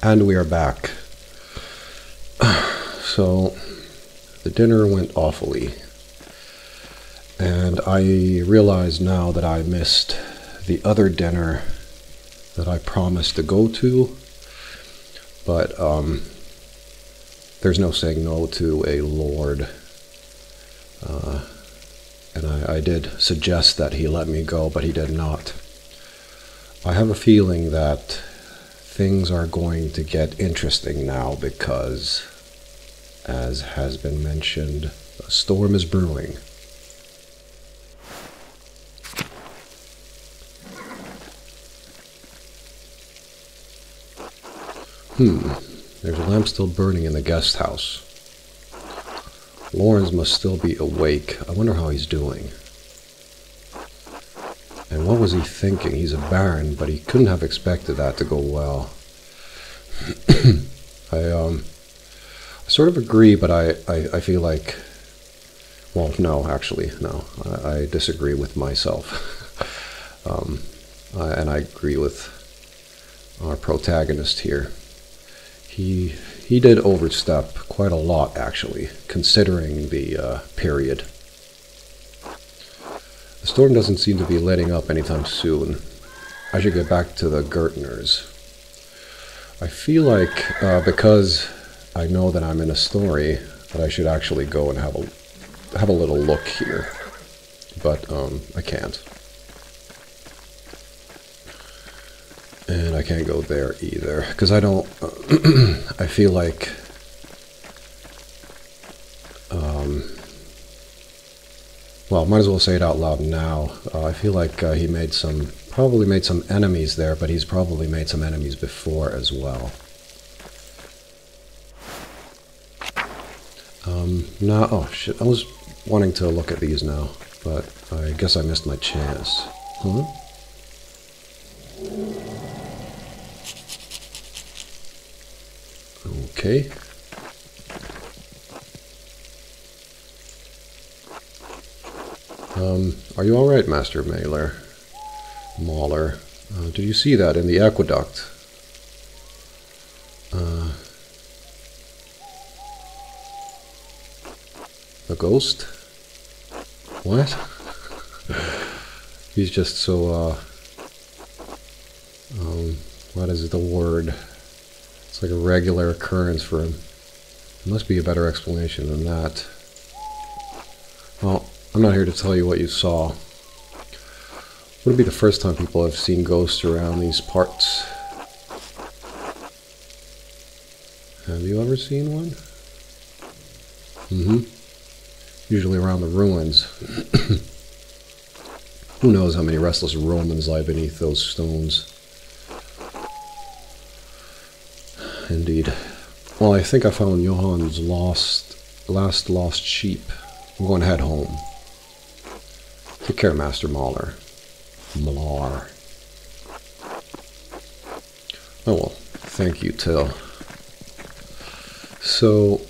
And we are back. So, the dinner went awfully. And I realize now that I missed the other dinner that I promised to go to. But there's no saying no to a lord. And I did suggest that he let me go, but he did not. I have a feeling that things are going to get interesting now because, as has been mentioned, a storm is brewing. There's a lamp still burning in the guest house. Lawrence must still be awake. I wonder how he's doing. And what was he thinking? He's a baron, but he couldn't have expected that to go well. I sort of agree, but I feel like... Well, no, actually, no. I disagree with myself. And I agree with our protagonist here. He did overstep quite a lot, actually, considering the period. The storm doesn't seem to be letting up anytime soon. I should get back to the Gertners. I feel like, because I know that I'm in a story, that I should actually go and have a little look here. But, I can't. And I can't go there either, because I don't... I feel like... well, might as well say it out loud now. I feel like he probably made some enemies there, but he's probably made some enemies before as well. Now, oh shit, I was wanting to look at these now, but I guess I missed my chance. Huh? Okay. Are you alright, Master Mauler? Did you see that in the aqueduct? A ghost? What? He's just so, what is the word? It's like a regular occurrence for him. There must be a better explanation than that. Well, I'm not here to tell you what you saw. Wouldn't be the first time people have seen ghosts around these parts. Have you ever seen one? Usually around the ruins. Who knows how many restless Romans lie beneath those stones. Indeed. Well, I think I found Johann's last lost sheep. I'm going to head home. Take care, Master Mauler. Malar. Oh well, thank you, Till. So,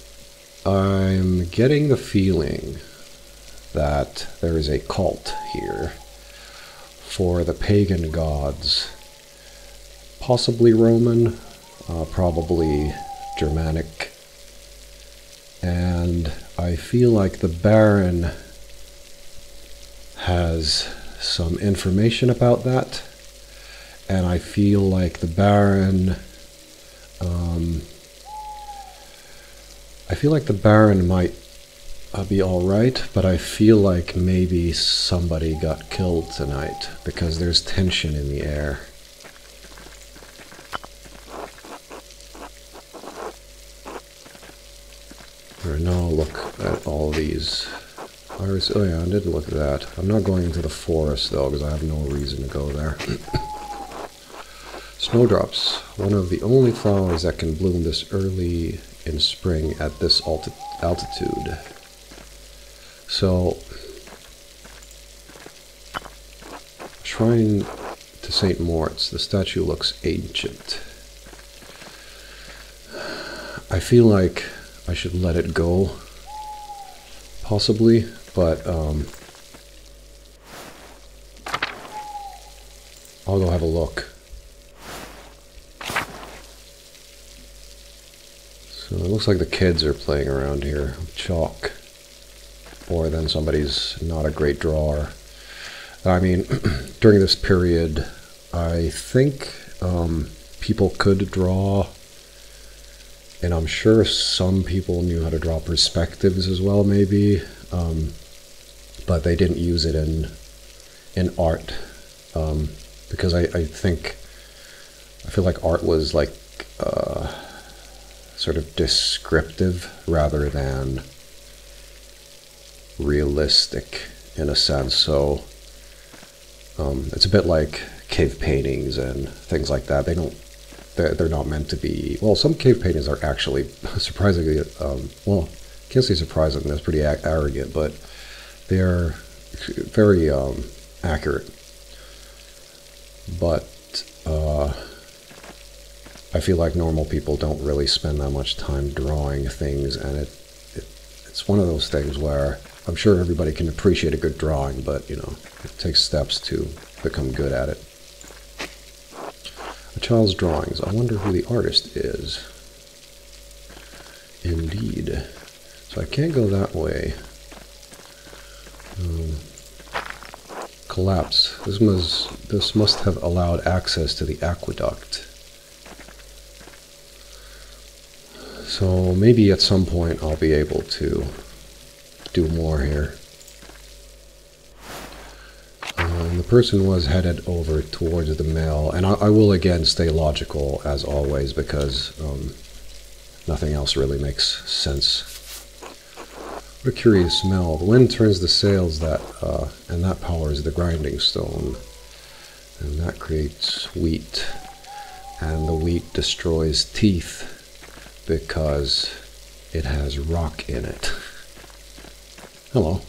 I'm getting the feeling that there is a cult here for the pagan gods. Possibly Roman, probably Germanic. And I feel like the Baron has some information about that, and I feel like the Baron might be alright, but I feel like maybe somebody got killed tonight because there's tension in the air. Alright, now I'll look at all these. Iris, oh yeah, I didn't look at that. I'm not going into the forest though, because I have no reason to go there. Snowdrops, one of the only flowers that can bloom this early in spring at this altitude. So, Shrine to St. Moritz. The statue looks ancient. I feel like I should let it go, possibly, but I'll go have a look. So it looks like the kids are playing around here with chalk. Or then somebody's not a great drawer. I mean, during this period, I think people could draw, and I'm sure some people knew how to draw perspectives as well, maybe, but they didn't use it in art, because I feel like art was like sort of descriptive rather than realistic in a sense. So it's a bit like cave paintings and things like that. They're not meant to be, well, some cave paintings are actually surprisingly, well, I can't say surprising, that's pretty arrogant, but they're very accurate. But I feel like normal people don't really spend that much time drawing things, and it's one of those things where I'm sure everybody can appreciate a good drawing, but, you know, it takes steps to become good at it. A child's drawings. I wonder who the artist is. Indeed. So I can't go that way. Collapse. This must have allowed access to the aqueduct. So maybe at some point I'll be able to do more here. The person was headed over towards the mill, and I will again stay logical as always, because nothing else really makes sense. What a curious smell. The wind turns the sails and that powers the grinding stone, and that creates wheat, and the wheat destroys teeth because it has rock in it. Hello.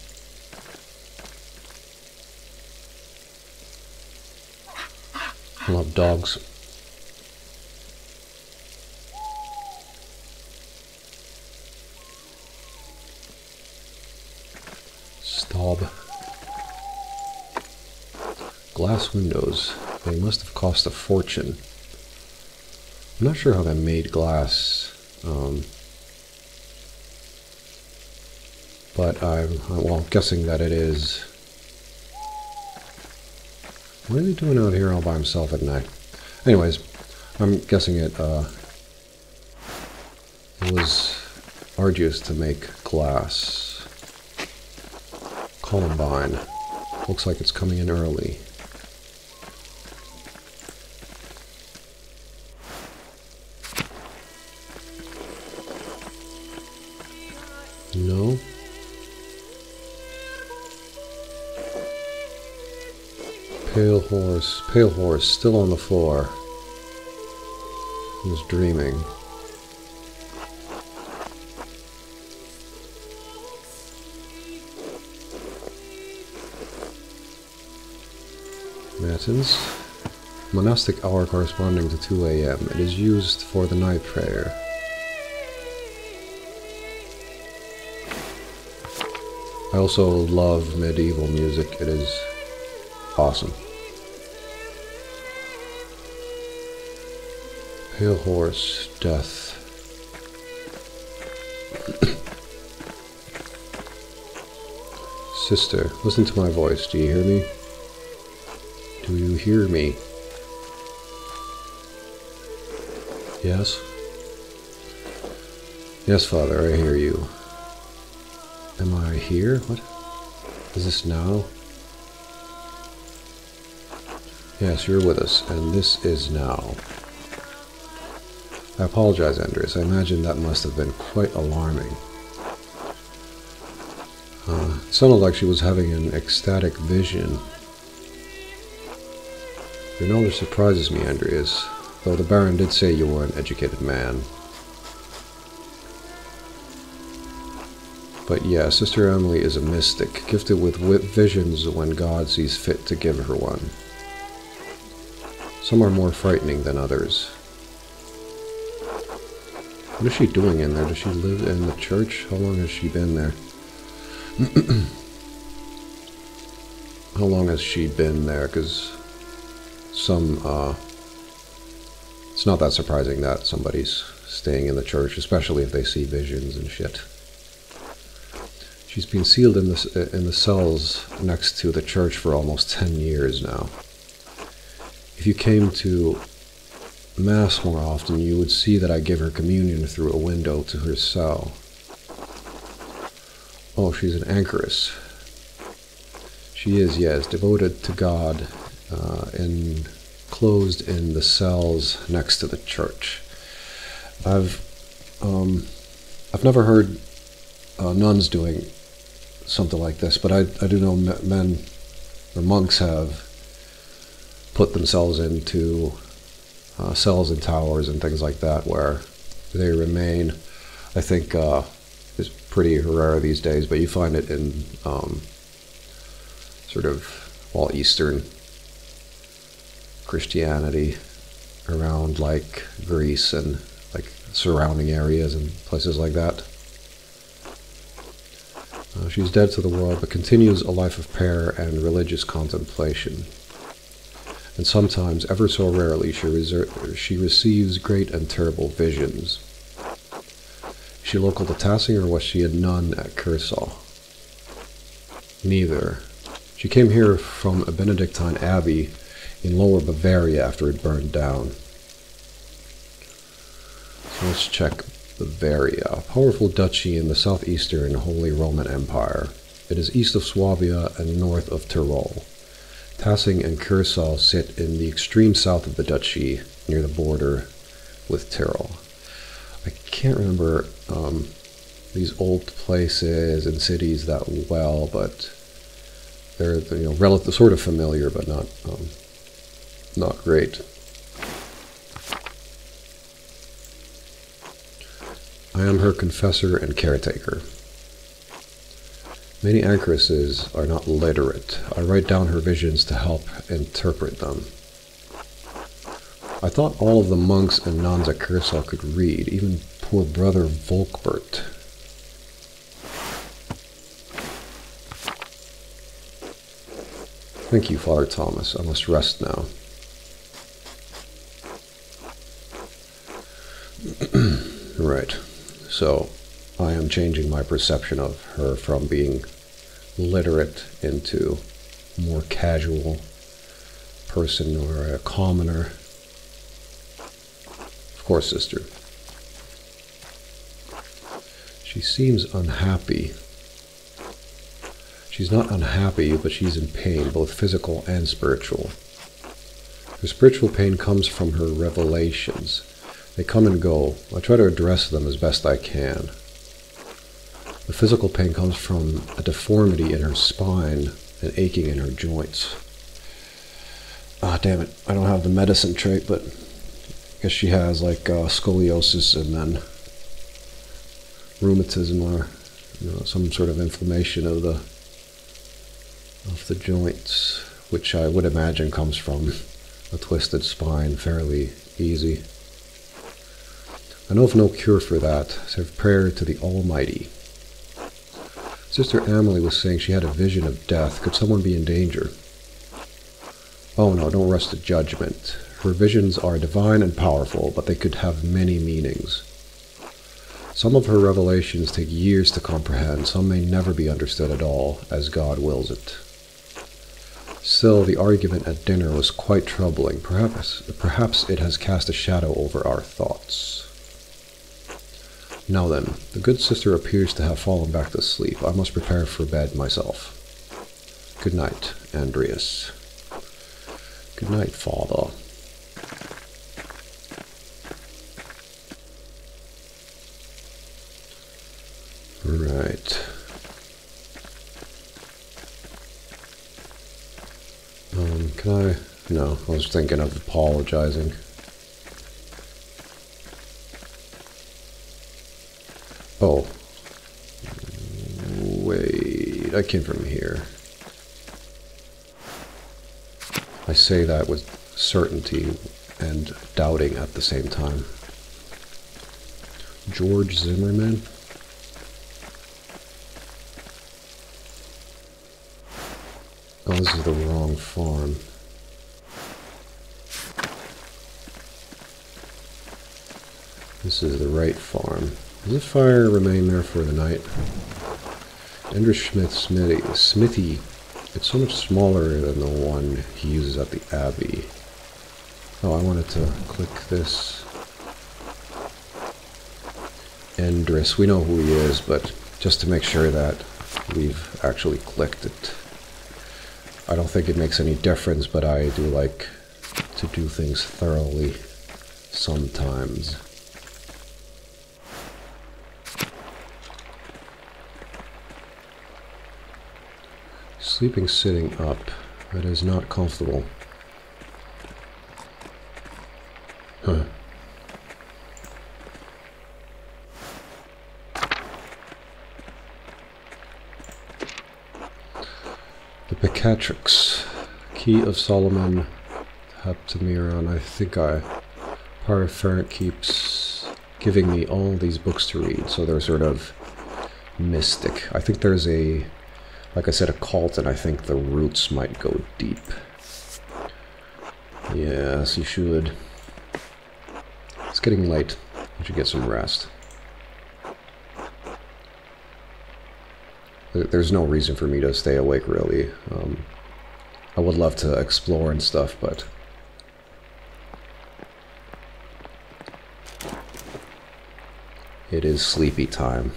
I love dogs. Staub. Glass windows. They must have cost a fortune. I'm not sure how they made glass. But I'm guessing that it is. What is he doing out here all by himself at night? Anyways, I'm guessing it was arduous to make glass. Columbine. Looks like it's coming in early. No. Pale horse, still on the floor. He was dreaming. Matins. Monastic hour corresponding to 2 a.m. It is used for the night prayer. I also love medieval music. It is awesome. Pale horse, death. Sister, listen to my voice. Do you hear me? Do you hear me? Yes? Yes, Father, I hear you. Am I here? What? Is this now? Yes, you're with us, and this is now. I apologize, Andres. I imagine that must have been quite alarming. It sounded like she was having an ecstatic vision. Your knowledge surprises me, Andreas, though the Baron did say you were an educated man. But yeah, Sister Emily is a mystic, gifted with visions when God sees fit to give her one. Some are more frightening than others. What is she doing in there? Does she live in the church? How long has she been there? How long has she been there? Because it's not that surprising that somebody's staying in the church, especially if they see visions and shit. She's been sealed in the cells next to the church for almost 10 years now. If you came to Mass more often, you would see that I give her communion through a window to her cell. Oh, she's an anchoress. She is, yes, devoted to God, and closed in the cells next to the church. I've never heard nuns doing something like this, but I do know men or monks have put themselves into cells and towers and things like that where they remain. I think it's pretty rare these days, but you find it in sort of, well, Eastern Christianity around like Greece and like surrounding areas and places like that. She's dead to the world, but continues a life of prayer and religious contemplation. And sometimes, ever so rarely, she receives great and terrible visions. Is she local to Tassing, or was she a nun at Kersau? Neither. She came here from a Benedictine abbey in Lower Bavaria after it burned down. So let's check Bavaria, a powerful duchy in the southeastern Holy Roman Empire. It is east of Swabia and north of Tyrol. Tassing and Kersau sit in the extreme south of the duchy, near the border with Tyrol. I can't remember these old places and cities that well, but they're relative, sort of familiar, but not great. I am her confessor and caretaker. Many anchoresses are not literate. I write down her visions to help interpret them. I thought all of the monks and nuns at Kersau could read, even poor brother Volkbert. Thank you, Father Thomas. I must rest now. Right. So, I am changing my perception of her from being literate into a more casual person or a commoner. Of course, sister. She seems unhappy. She's not unhappy, but she's in pain, both physical and spiritual. Her spiritual pain comes from her revelations. They come and go. I try to address them as best I can. The physical pain comes from a deformity in her spine and aching in her joints. Ah, damn it. I don't have the medicine trait, but I guess she has like scoliosis and then rheumatism or some sort of inflammation of the joints, which I would imagine comes from a twisted spine fairly easy. I know of no cure for that, save prayer to the Almighty. Sister Amelie was saying she had a vision of death. Could someone be in danger? Oh no, don't rush to judgment. Her visions are divine and powerful, but they could have many meanings. Some of her revelations take years to comprehend. Some may never be understood at all, as God wills it. Still, the argument at dinner was quite troubling. Perhaps it has cast a shadow over our thoughts. Now then, the good sister appears to have fallen back to sleep. I must prepare for bed myself. Good night, Andreas. Good night, Father. Right. Can I? No, I was thinking of apologizing. Oh. Wait, I came from here. I say that with certainty and doubting at the same time. George Zimmerman? Oh, this is the wrong farm. This is the right farm. Does the fire remain there for the night? Enderschmidt Smithy. It's so much smaller than the one he uses at the Abbey. Oh, I wanted to click this. Endris. We know who he is, but just to make sure that we've actually clicked it. I don't think it makes any difference, but I do like to do things thoroughly sometimes. Sleeping sitting up. That is not comfortable. Huh. The Picatrix. Key of Solomon. Heptameron. I think Paraferent keeps giving me all these books to read, so they're sort of mystic. I think there's like I said, a cult, and I think the roots might go deep. Yes, you should. It's getting late. You should get some rest. There's no reason for me to stay awake, really. I would love to explore and stuff, but it is sleepy time.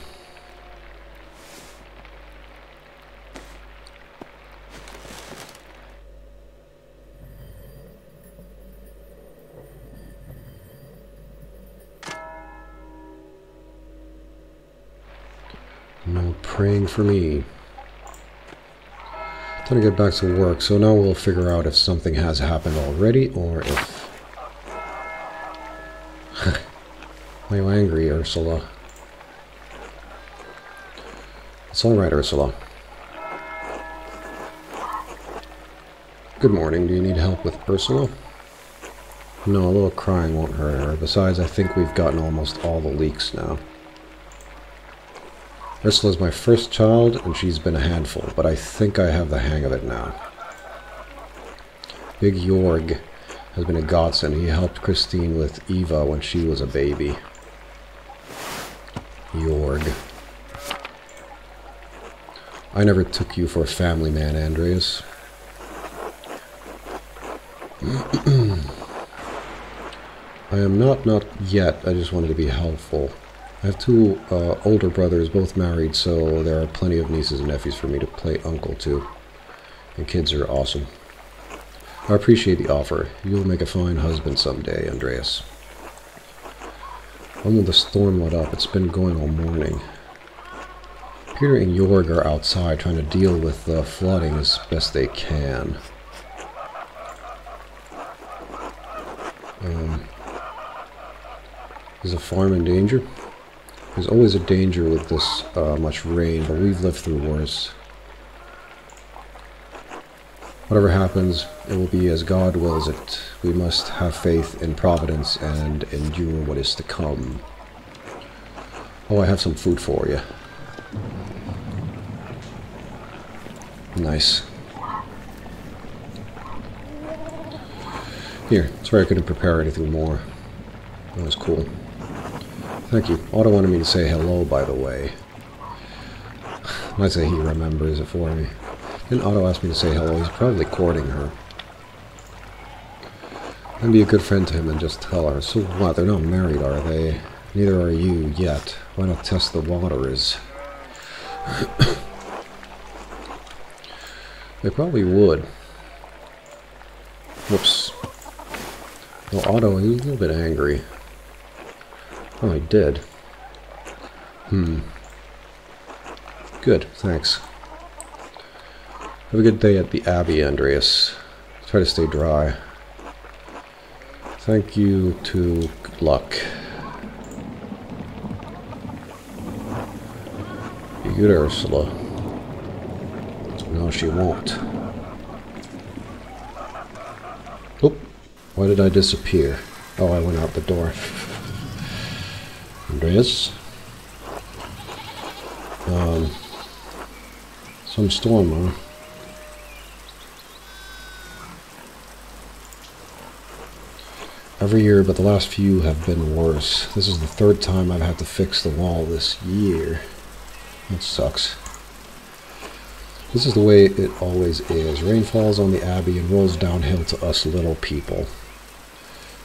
No praying for me. Time to get back to work, so now we'll figure out if something has happened already, or if... Why are you angry, Ursula? It's alright, Ursula. Good morning, do you need help with Ursula? No, a little crying won't hurt her. Besides, I think we've gotten almost all the leaks now. Ursula's my first child, and she's been a handful, but I think I have the hang of it now. Big Jorg has been a godsend. He helped Christine with Eva when she was a baby. Jorg. I never took you for a family man, Andreas. I am not yet. I just wanted to be helpful. I have two older brothers, both married, so there are plenty of nieces and nephews for me to play uncle to. And kids are awesome. I appreciate the offer. You'll make a fine husband someday, Andreas. When will the storm let up? It's been going all morning. Peter and Jorg are outside trying to deal with the flooding as best they can. Is the farm in danger? There's always a danger with this much rain, but we've lived through worse. Whatever happens, it will be as God wills it. We must have faith in Providence and endure what is to come. Oh, I have some food for you. Nice. Here, sorry I couldn't prepare anything more. That was cool. Thank you. Otto wanted me to say hello, by the way. Might say he remembers it for me. Didn't Otto ask me to say hello? He's probably courting her. I'd be a good friend to him and just tell her. So what? They're not married, are they? Neither are you yet. Why not test the waters? They probably would. Whoops. Well, Otto, he was a little bit angry. Oh, he did. Good, thanks. Have a good day at the Abbey, Andreas. Try to stay dry. Thank you to good luck. Be good, Ursula. No, she won't. Oop. Why did I disappear? Oh, I went out the door. Andreas? Some storm, huh? every year, but the last few have been worse. This is the third time I've had to fix the wall this year. That sucks. This is the way it always is. Rain falls on the abbey and rolls downhill to us little people.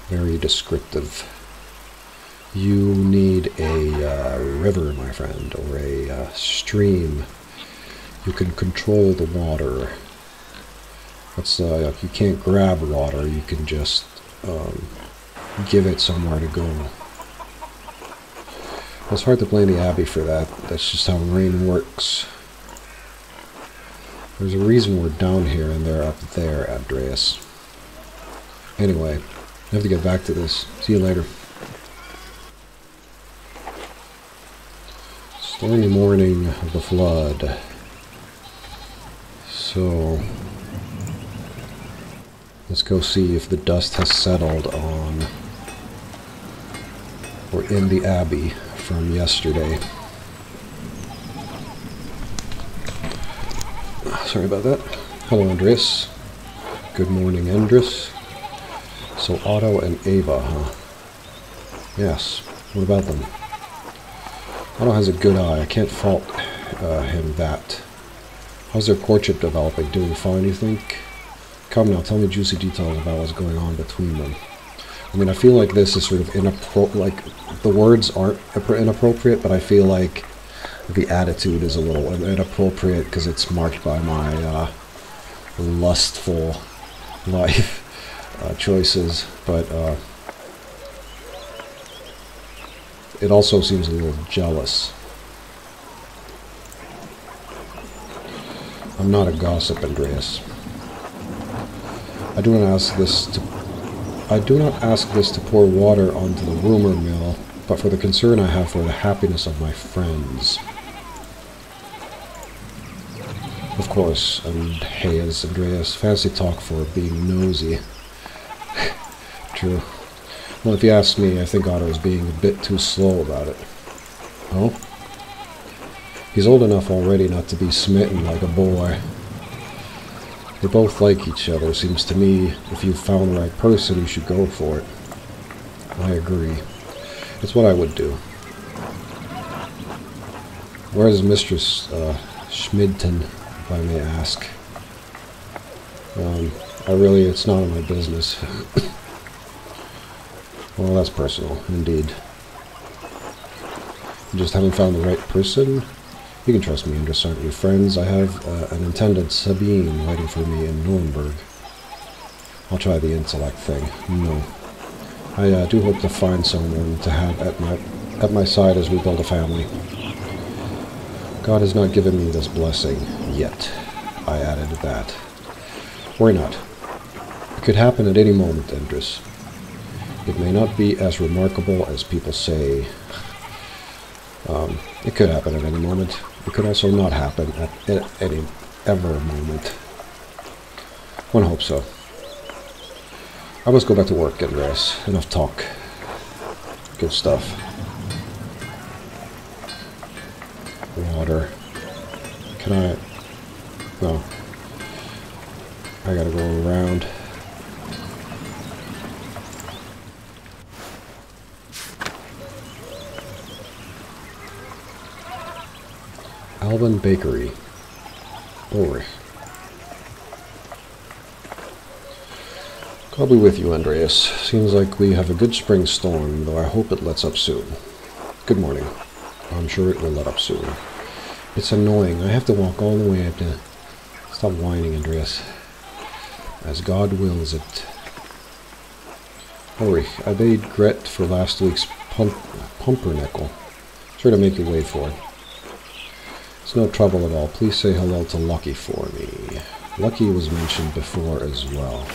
Very descriptive. You need a river, my friend, or a stream. You can control the water. That's you can't grab water. You can just give it somewhere to go. It's hard to blame the abbey for that. That's just how rain works. There's a reason we're down here and they're up there, Andreas. Anyway, I have to get back to this. See you later. Stormy morning of the flood. So, let's go see if the dust has settled on or in the abbey from yesterday. Sorry about that. Hello, Andreas. Good morning, Andres. So Otto and Ava, huh? Yes. What about them? Otto has a good eye. I can't fault him that. How's their courtship developing? Doing fine, you think? Come now, tell me juicy details about what's going on between them. I mean, I feel like this is sort of inappropriate. Like, the words aren't inappropriate, but I feel like the attitude is a little inappropriate because it's marked by my lustful life choices. But it also seems a little jealous. I'm not a gossip, Andreas. I do not ask this to pour water onto the rumor mill, but for the concern I have for the happiness of my friends. Of course, and Hayes, Andreas, fancy talk for being nosy. True. Well, if you ask me, I think Otto is being a bit too slow about it. Oh? He's old enough already not to be smitten like a boy. They both like each other. Seems to me, if you've found the right person, you should go for it. I agree. It's what I would do. Where is Mistress Schmidton, if I may ask? It's none of my business. Well, that's personal, indeed. You just haven't found the right person? You can trust me, Andres, aren't we friends? I have an attendant, Sabine, waiting for me in Nuremberg. I'll try the intellect thing. No. I do hope to find someone to have at my side as we build a family. God has not given me this blessing yet. I added that. Worry not. It could happen at any moment, Andres. It may not be as remarkable as people say. It could happen at any moment. It could also not happen at any ever moment. One hopes so. I must go back to work, Andreas. Enough talk. Good stuff. Water. Can I... No. I gotta go around. Alban Bakery. Ulrich. I'll be with you, Andreas. Seems like we have a good spring storm, though I hope it lets up soon. Good morning. I'm sure it will let up soon. It's annoying. I have to walk all the way up to... Stop whining, Andreas. As God wills it. Ulrich, I paid Gret for last week's pumpernickel. Sure to make you wait for it. It's no trouble at all. Please say hello to Lucky for me. Lucky was mentioned before as well.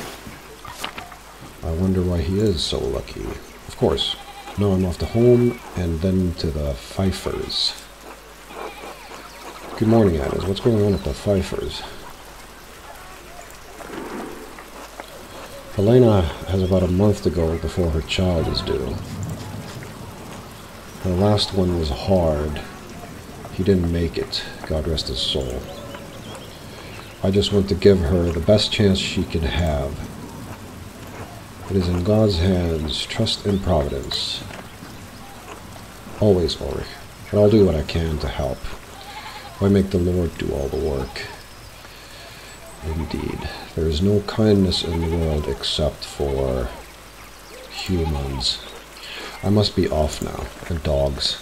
I wonder why he is so lucky. Of course. Now I'm off to home and then to the Pfeiffers. Good morning, Alice. What's going on at the Pfeiffers? Helena has about a month to go before her child is due. Her last one was hard. He didn't make it, God rest his soul. I just want to give her the best chance she can have. It is in God's hands. Trust in providence. Always, Ulrich. But I'll do what I can to help. Why make the Lord do all the work? Indeed. There is no kindness in the world except for humans. I must be off now. And dogs.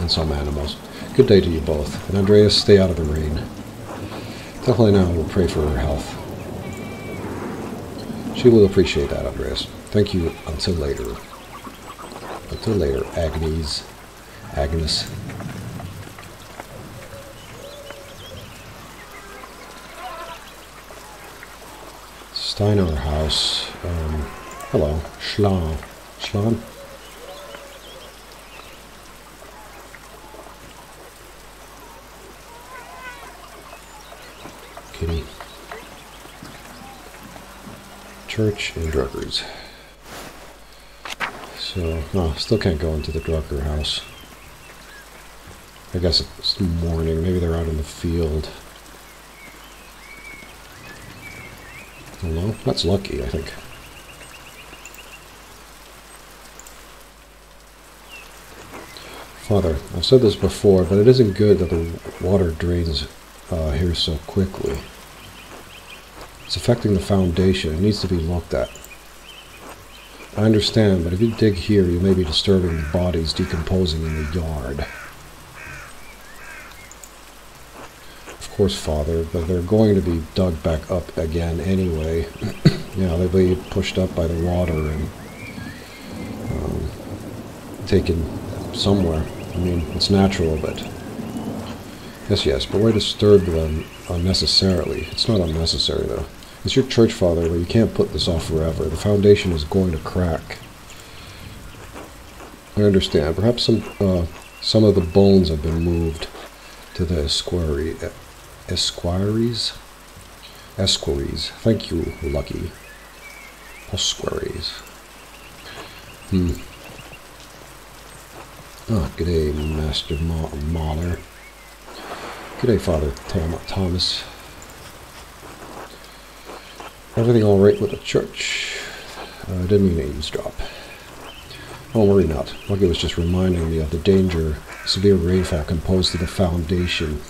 And some animals. Good day to you both. And Andreas, stay out of the rain. Definitely now we'll pray for her health. She will appreciate that, Andreas. Thank you. Until later. Until later, Agnes. Steiner House. Hello. Schlan? Kitty. Church and Druckers. So, no, still can't go into the Drucker house. I guess it's morning. Maybe they're out in the field. Hello? That's lucky, I think. Father, I've said this before, but it isn't good that the water drains here so quickly. It's affecting the foundation. It needs to be looked at. I understand, but if you dig here, you may be disturbing the bodies decomposing in the yard. Of course, Father, but they're going to be dug back up again anyway. Yeah, they'll be pushed up by the water and taken somewhere. I mean, it's natural, but... Yes, but why disturb them unnecessarily? It's not unnecessary, though. It's your church, Father, where you can't put this off forever. The foundation is going to crack. I understand. Perhaps some of the bones have been moved to the esquires? Thank you, Lucky. Osquaries. Oh, g'day, Master Mahler. G'day, Father Thomas. Everything all right with the church? I didn't mean to eavesdrop. Don't worry not. Lucky was just reminding me of the danger severe rainfall can pose to the foundation.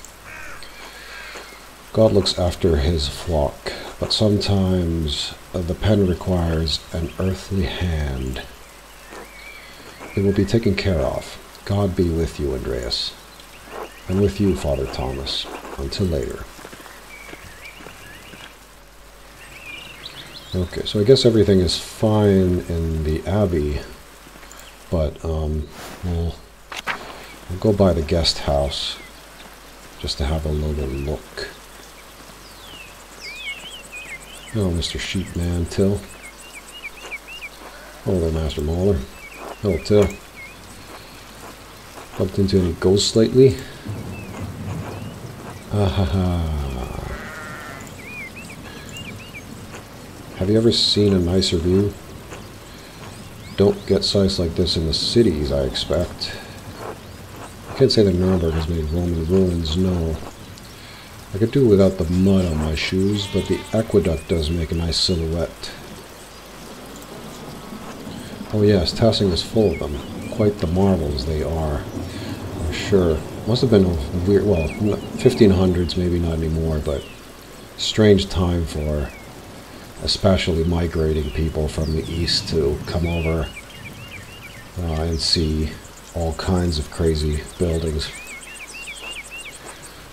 God looks after his flock, but sometimes the pen requires an earthly hand. It will be taken care of. God be with you, Andreas. And with you, Father Thomas. Until later. Okay, so I guess everything is fine in the Abbey, but we'll go by the guest house just to have a little look. Hello, Mr. Sheepman Till. Hello there, Master Mahler. Hello, Till. Bumped into any ghosts lately? Ah ha ha. Have you ever seen a nicer view? Don't get sights like this in the cities, I expect. I can't say that Nuremberg has many Roman ruins, no. I could do without the mud on my shoes, but the aqueduct does make a nice silhouette. Oh yes, Tassing is full of them. Quite the marvels they are, I'm sure. Must have been a weird, well, 1500s, maybe not anymore, but strange time for especially migrating people from the east to come over and see all kinds of crazy buildings.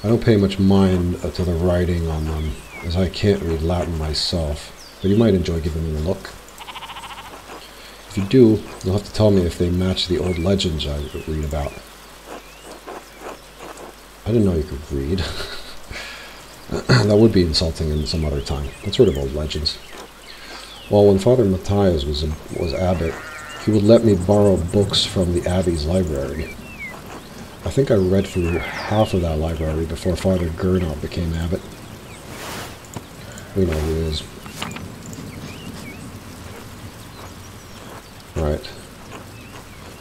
I don't pay much mind to the writing on them, as I can't read Latin myself, but you might enjoy giving them a look. If you do, you'll have to tell me if they match the old legends I read about. I didn't know you could read. That would be insulting in some other time. What sort of old legends? Well, when Father Matthias was abbot, he would let me borrow books from the Abbey's library. I think I read through half of that library before Father Gernot became abbot. We know who he is. Right.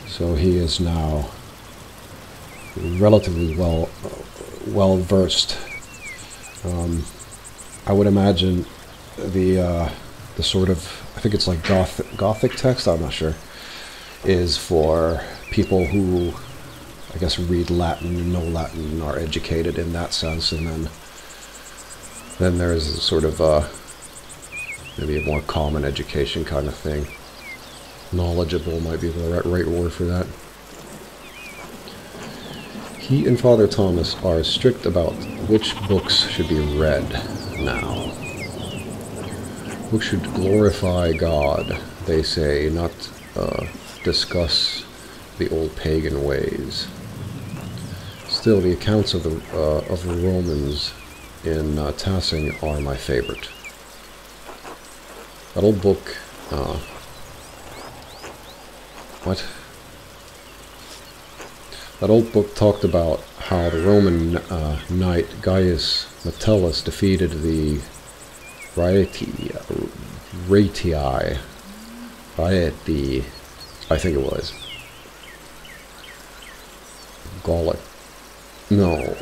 So he is now relatively well versed. I would imagine the the sort of, I think it's like Gothic text, I'm not sure, is for people who, I guess, read Latin, know Latin, are educated in that sense, and then there's a sort of maybe a more common education kind of thing. Knowledgeable might be the right word for that. He and Father Thomas are strict about which books should be read now. Books should glorify God, they say, not discuss the old pagan ways. Still, the accounts of the Romans in Tassing are my favorite. That old book, That old book talked about how the Roman knight Gaius Metellus defeated the Raetii, I think it was. Gallic. No.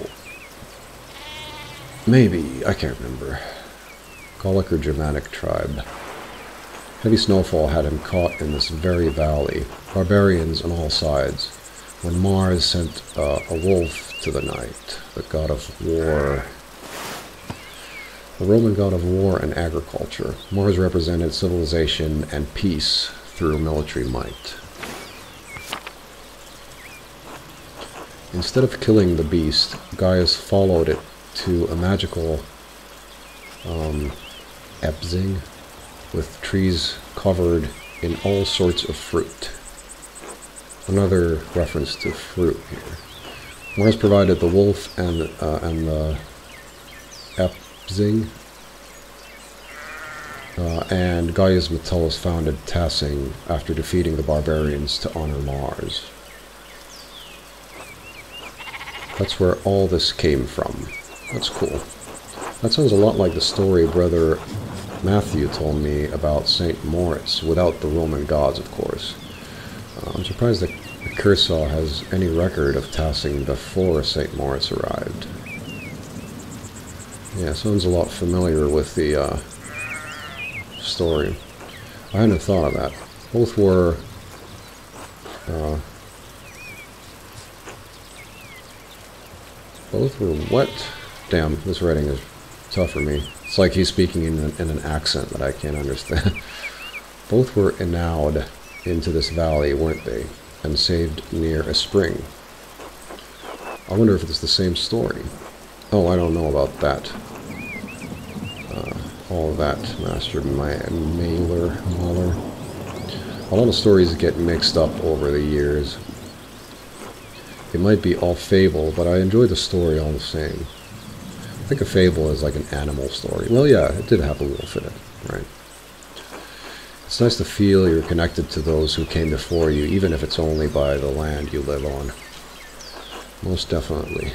Maybe, I can't remember. Gallic or Germanic tribe. Heavy snowfall had him caught in this very valley, barbarians on all sides, when Mars sent a wolf to the night, the god of war. The Roman god of war and agriculture. Mars represented civilization and peace through military might. Instead of killing the beast, Gaius followed it to a magical Ebzing with trees covered in all sorts of fruit. Another reference to fruit here. Mars provided the wolf and the Ebzing, and Gaius Metellus founded Tassing after defeating the barbarians to honor Mars. That's where all this came from. That's cool. That sounds a lot like the story Brother Matthew told me about St. Moritz, without the Roman gods, of course. I'm surprised that Kershaw has any record of Tassing before St. Moritz arrived. Yeah, sounds a lot familiar with the story. I hadn't thought of that. Both were what? Damn, this writing is tough for me. It's like he's speaking in an accent that I can't understand. Both were enowed into this valley, weren't they? And saved near a spring. I wonder if it's the same story. Oh, I don't know about that. All of that, Master Mahler. A lot of stories get mixed up over the years. It might be all fable, but I enjoy the story all the same. I think a fable is like an animal story. Well, yeah, it did have a wolf in it, right? It's nice to feel you're connected to those who came before you, even if it's only by the land you live on. Most definitely.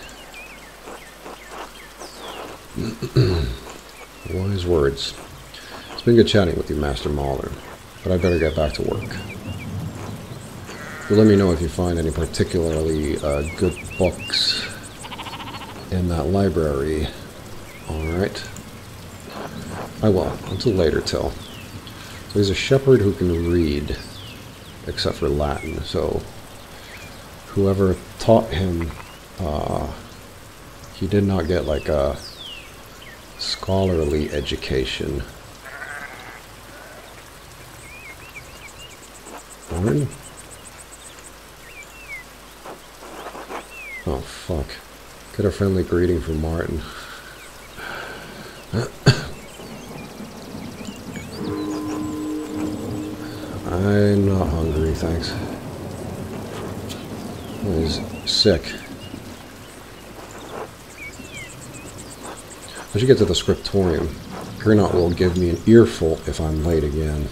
Wise words. It's been good chatting with you, Master Mahler, but I better get back to work. You'll let me know if you find any particularly good books in that library. Alright. I will. Until later, Till. So he's a shepherd who can read, except for Latin, so whoever taught him, he did not get like a scholarly education. Martin? Oh, fuck. Get a friendly greeting from Martin. I'm not hungry, thanks. He's sick. I should get to the scriptorium. Gernot will give me an earful if I'm late again.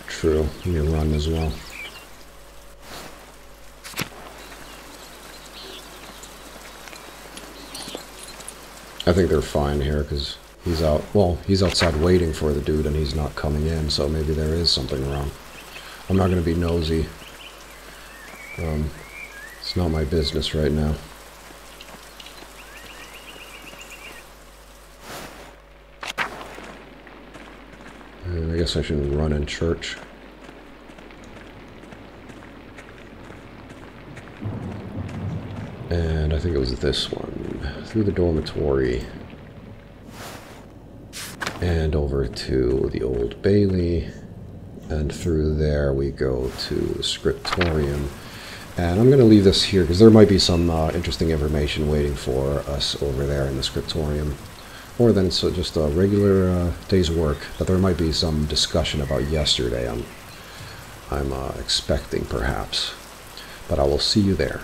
True. Give me a run as well. I think they're fine here, because he's out. Well, he's outside waiting for the dude, and he's not coming in, so maybe there is something wrong. I'm not going to be nosy. It's not my business right now. I guess I should run in church. And I think it was this one. Through the dormitory. And over to the Old Bailey. And through there we go to the scriptorium. And I'm going to leave this here because there might be some interesting information waiting for us over there in the scriptorium. Or then it's just a regular day's work, but there might be some discussion about yesterday I'm expecting perhaps. But I will see you there.